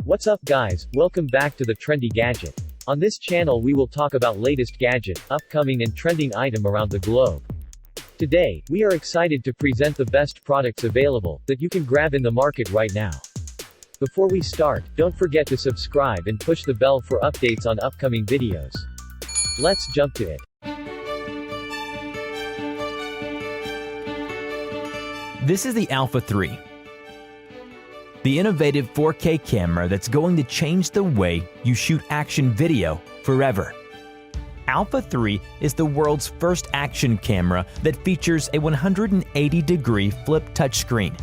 What's up guys, welcome back to the Trendy Gadget. On this channel we will talk about latest gadget, upcoming and trending item around the globe. Today, we are excited to present the best products available, that you can grab in the market right now. Before we start, don't forget to subscribe and push the bell for updates on upcoming videos. Let's jump to it. This is the Alpha 3. The innovative 4K camera that's going to change the way you shoot action video forever. Alpha 3 is the world's first action camera that features a 180-degree flip touchscreen.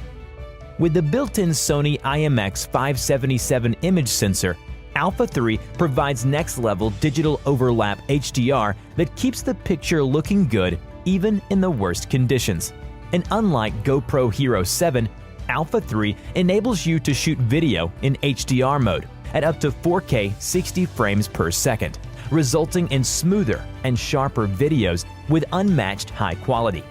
With the built-in Sony IMX577 image sensor, Alpha 3 provides next-level digital overlap HDR that keeps the picture looking good even in the worst conditions. And unlike GoPro Hero 7, Alpha 3 enables you to shoot video in HDR mode at up to 4K 60 frames per second, resulting in smoother and sharper videos with unmatched high quality.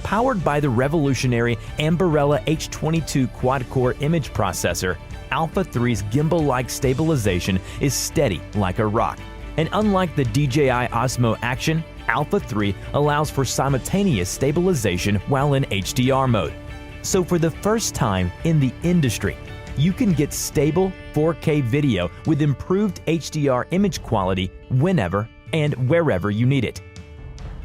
Powered by the revolutionary Ambarella H22 quad-core image processor, Alpha 3's gimbal-like stabilization is steady like a rock. And unlike the DJI Osmo Action, Alpha 3 allows for simultaneous stabilization while in HDR mode. So for the first time in the industry, you can get stable 4K video with improved HDR image quality whenever and wherever you need it.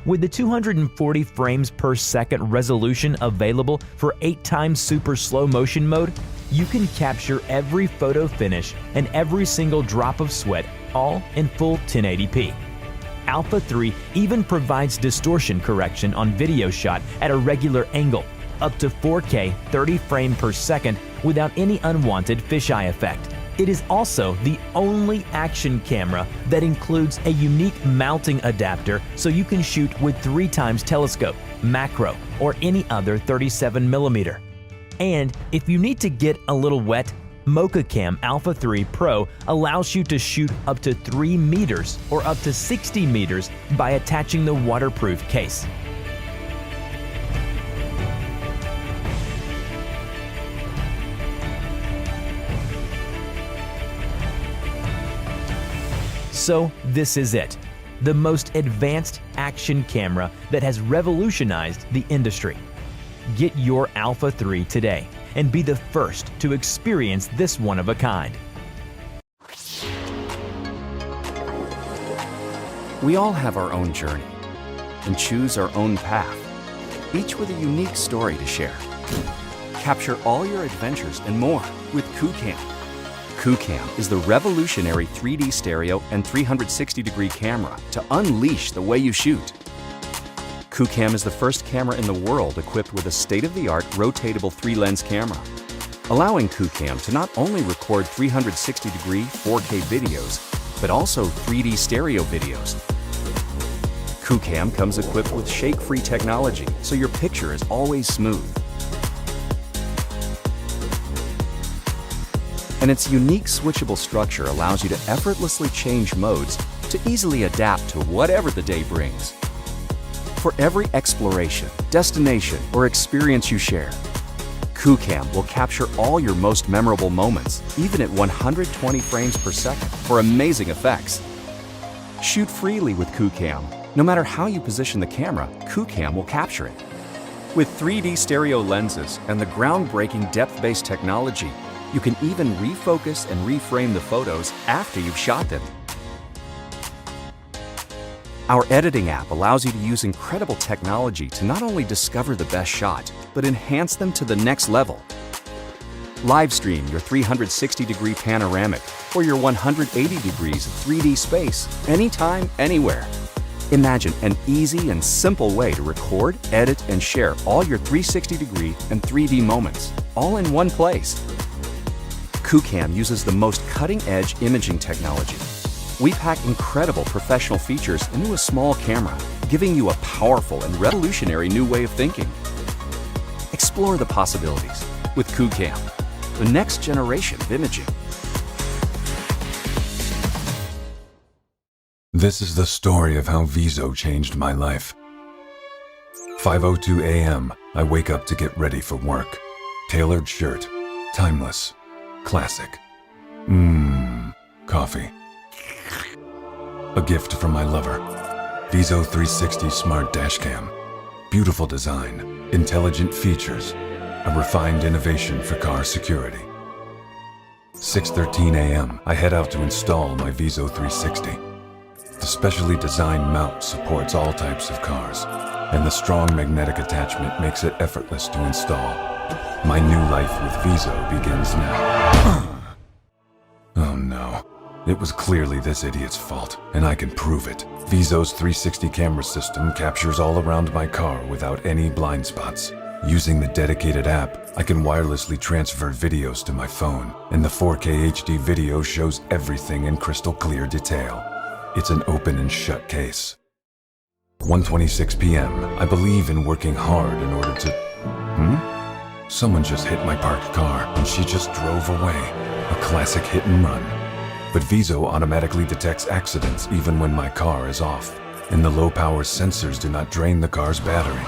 With the 240 frames per second resolution available for 8x super slow motion mode, you can capture every photo finish and every single drop of sweat all in full 1080p. Alpha 3 even provides distortion correction on video shot at a regular angle, up to 4K 30 frames per second without any unwanted fisheye effect. It is also the only action camera that includes a unique mounting adapter so you can shoot with 3x telescope, macro, or any other 37mm. And if you need to get a little wet, MochaCam Alpha 3 Pro allows you to shoot up to 3 meters or up to 60 meters by attaching the waterproof case. So this is it, the most advanced action camera that has revolutionized the industry. Get your Alpha 3 today and be the first to experience this one-of-a-kind. We all have our own journey and choose our own path, each with a unique story to share. Capture all your adventures and more with KooCam. KooCam is the revolutionary 3D stereo and 360-degree camera to unleash the way you shoot. KooCam is the first camera in the world equipped with a state-of-the-art rotatable 3-lens camera, allowing KooCam to not only record 360-degree 4K videos, but also 3D stereo videos. KooCam comes equipped with shake-free technology, so your picture is always smooth. And its unique switchable structure allows you to effortlessly change modes to easily adapt to whatever the day brings. For every exploration, destination, or experience you share, KooCam will capture all your most memorable moments, even at 120 frames per second for amazing effects. Shoot freely with KooCam. No matter how you position the camera, KooCam will capture it. With 3D stereo lenses and the groundbreaking depth-based technology, you can even refocus and reframe the photos after you've shot them. Our editing app allows you to use incredible technology to not only discover the best shot, but enhance them to the next level. Live stream your 360-degree panoramic or your 180 degrees of 3D space anytime, anywhere. Imagine an easy and simple way to record, edit, and share all your 360-degree and 3D moments, all in one place. KooCam uses the most cutting-edge imaging technology. We pack incredible professional features into a small camera, giving you a powerful and revolutionary new way of thinking. Explore the possibilities with KooCam, the next generation of imaging. This is the story of how VEZO changed my life. 5:02 a.m., I wake up to get ready for work. Tailored shirt, timeless, classic. Coffee. A gift from my lover. VEZO 360 Smart Dashcam. Beautiful design, intelligent features, a refined innovation for car security. 6:13 a.m. I head out to install my VEZO 360. The specially designed mount supports all types of cars, and the strong magnetic attachment makes it effortless to install. My new life with VEZO begins now. Oh no. It was clearly this idiot's fault, and I can prove it. VEZO's 360 camera system captures all around my car without any blind spots. Using the dedicated app, I can wirelessly transfer videos to my phone, and the 4K HD video shows everything in crystal clear detail. It's an open and shut case. 1:26 p.m. I believe in working hard in order to... Someone just hit my parked car, and she just drove away. A classic hit and run. But VEZO automatically detects accidents even when my car is off, and the low-power sensors do not drain the car's battery.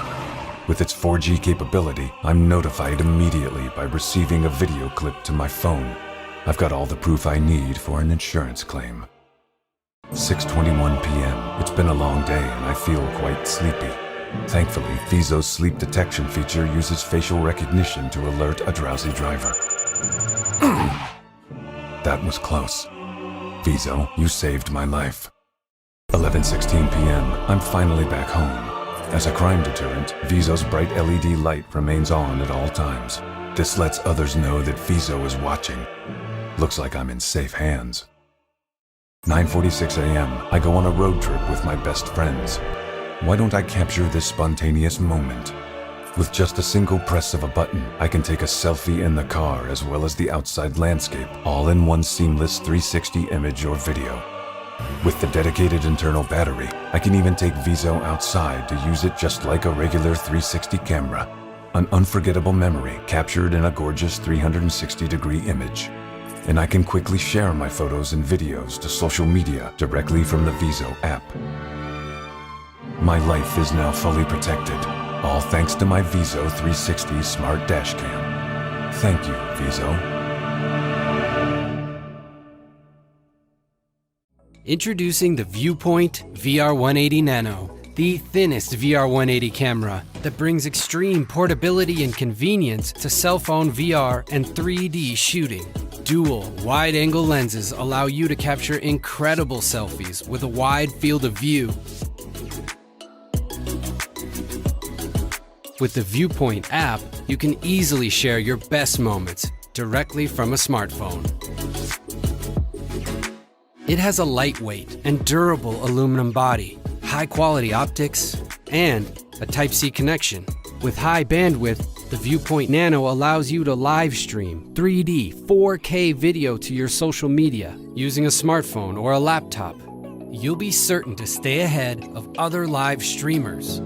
With its 4G capability, I'm notified immediately by receiving a video clip to my phone. I've got all the proof I need for an insurance claim. 6:21 p.m. It's been a long day and I feel quite sleepy. Thankfully, VEZO's sleep detection feature uses facial recognition to alert a drowsy driver. That was close. VEZO, you saved my life. 11:16 p.m. I'm finally back home. As a crime deterrent, VEZO's bright LED light remains on at all times. This lets others know that VEZO is watching. Looks like I'm in safe hands. 9:46 a.m. I go on a road trip with my best friends. Why don't I capture this spontaneous moment? With just a single press of a button, I can take a selfie in the car as well as the outside landscape, all in one seamless 360 image or video. With the dedicated internal battery, I can even take VEZO outside to use it just like a regular 360 camera. An unforgettable memory captured in a gorgeous 360-degree image. And I can quickly share my photos and videos to social media directly from the VEZO app. My life is now fully protected, all thanks to my VEZO 360 Smart Dashcam. Thank you, VEZO. Introducing the Viewpoint VR180 Nano, the thinnest VR180 camera that brings extreme portability and convenience to cell phone VR and 3D shooting. Dual wide-angle lenses allow you to capture incredible selfies with a wide field of view. With the Viewpoint app, you can easily share your best moments directly from a smartphone. It has a lightweight and durable aluminum body, high-quality optics, and a Type-C connection. With high bandwidth, the Viewpoint Nano allows you to live stream 3D 4K video to your social media using a smartphone or a laptop. You'll be certain to stay ahead of other live streamers.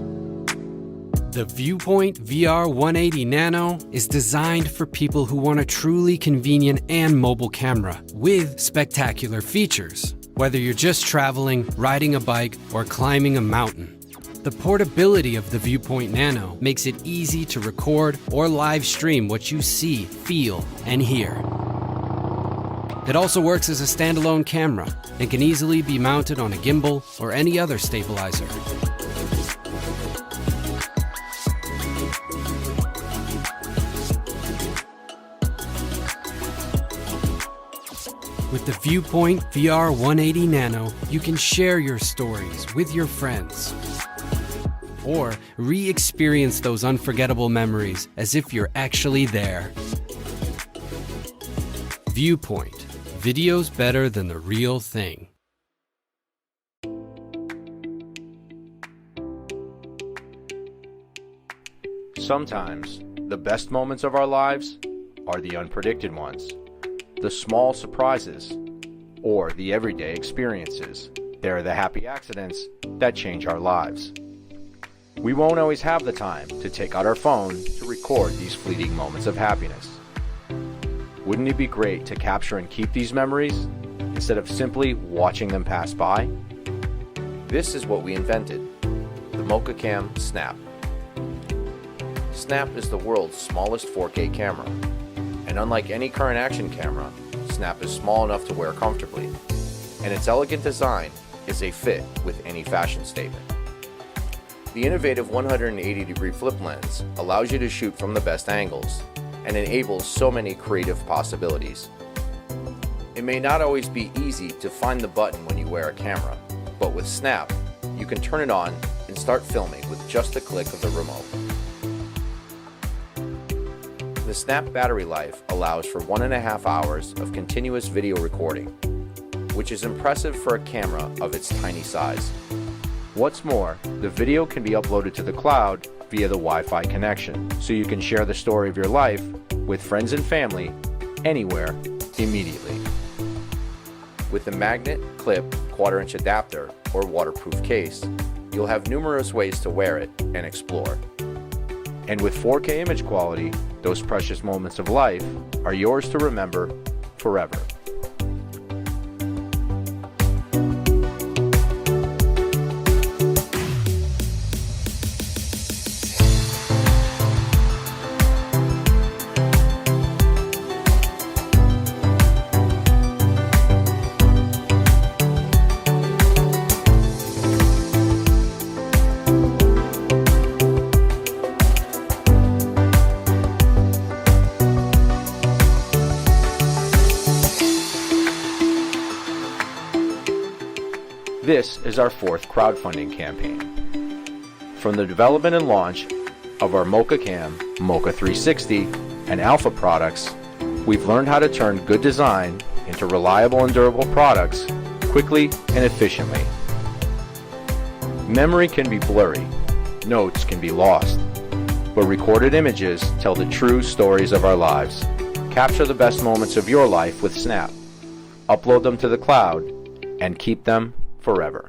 The Viewpoint VR180 Nano is designed for people who want a truly convenient and mobile camera with spectacular features, whether you're just traveling, riding a bike, or climbing a mountain. The portability of the Viewpoint Nano makes it easy to record or live stream what you see, feel, and hear. It also works as a standalone camera and can easily be mounted on a gimbal or any other stabilizer. With the Viewpoint VR180 Nano, you can share your stories with your friends or re-experience those unforgettable memories as if you're actually there. Viewpoint. Video's better than the real thing. Sometimes, the best moments of our lives are the unpredicted ones. The small surprises, or the everyday experiences. They're the happy accidents that change our lives. We won't always have the time to take out our phone to record these fleeting moments of happiness. Wouldn't it be great to capture and keep these memories instead of simply watching them pass by? This is what we invented, the MochaCam Snap. Snap is the world's smallest 4K camera. And unlike any current action camera, Snap is small enough to wear comfortably, and its elegant design is a fit with any fashion statement. The innovative 180-degree flip lens allows you to shoot from the best angles and enables so many creative possibilities. It may not always be easy to find the button when you wear a camera, but with Snap, you can turn it on and start filming with just a click of the remote. The Snap battery life allows for 1.5 hours of continuous video recording, which is impressive for a camera of its tiny size. What's more, the video can be uploaded to the cloud via the Wi-Fi connection, so you can share the story of your life with friends and family anywhere immediately. With the magnet, clip, 1/4-inch adapter, or waterproof case, you'll have numerous ways to wear it and explore. And with 4K image quality, those precious moments of life are yours to remember forever. This is our 4th crowdfunding campaign. From the development and launch of our Mocha Cam, Mocha 360, and Alpha products, we've learned how to turn good design into reliable and durable products quickly and efficiently. Memory can be blurry, notes can be lost, but recorded images tell the true stories of our lives. Capture the best moments of your life with Snap. Upload them to the cloud and keep them forever.